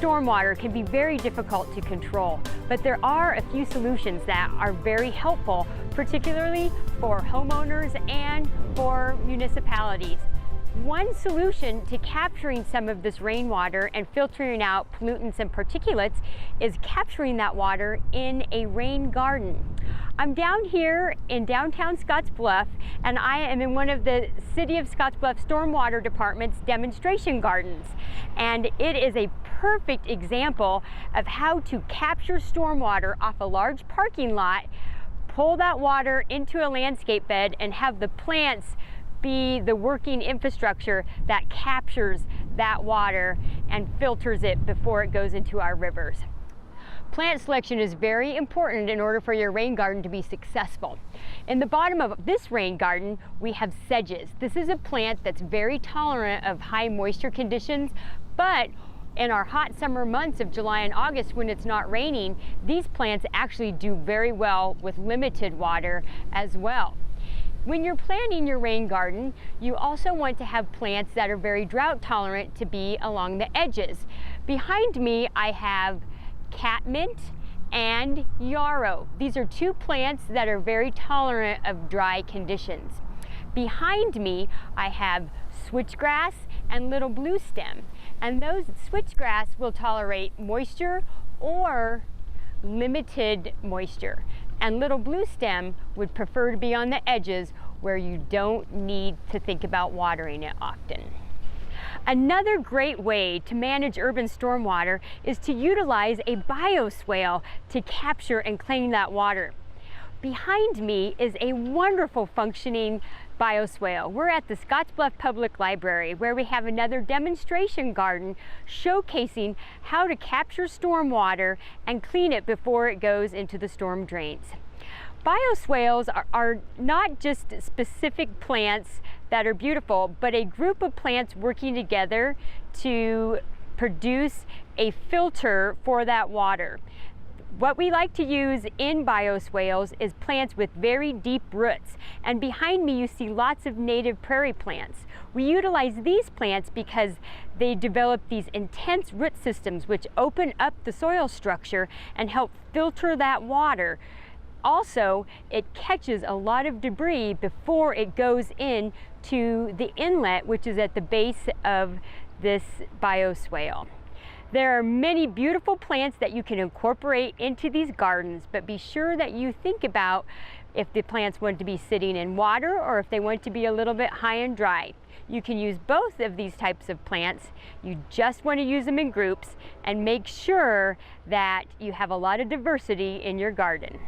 stormwater can be very difficult to control, but there are a few solutions that are very helpful, particularly for homeowners and for municipalities. One solution to capturing some of this rainwater and filtering out pollutants and particulates is capturing that water in a rain garden. I'm down here in downtown Scottsbluff, and I am in one of the City of Scottsbluff Stormwater Department's demonstration gardens. And it is a perfect example of how to capture stormwater off a large parking lot, pull that water into a landscape bed, and have the plants be the working infrastructure that captures that water and filters it before it goes into our rivers. Plant selection is very important in order for your rain garden to be successful. In the bottom of this rain garden, we have sedges. This is a plant that's very tolerant of high moisture conditions, but in our hot summer months of July and August when it's not raining, these plants actually do very well with limited water as well. When you're planting your rain garden, you also want to have plants that are very drought tolerant to be along the edges. Behind me, I have Catmint and yarrow. These are two plants that are very tolerant of dry conditions. Behind me, I have switchgrass and little blue stem. And those switchgrass will tolerate moisture or limited moisture. And little blue stem would prefer to be on the edges where you don't need to think about watering it often. Another great way to manage urban stormwater is to utilize a bioswale to capture and claim that water. Behind me is a wonderful functioning bioswale. We're at the Scottsbluff Public Library, where we have another demonstration garden showcasing how to capture stormwater and clean it before it goes into the storm drains. Bioswales are not just specific plants that are beautiful, but a group of plants working together to produce a filter for that water. What we like to use in bioswales is plants with very deep roots. And behind me you see lots of native prairie plants. We utilize these plants because they develop these intense root systems which open up the soil structure and help filter that water. Also, it catches a lot of debris before it goes into the inlet, which is at the base of this bioswale. There are many beautiful plants that you can incorporate into these gardens, but be sure that you think about if the plants want to be sitting in water or if they want to be a little bit high and dry. You can use both of these types of plants. You just want to use them in groups and make sure that you have a lot of diversity in your garden.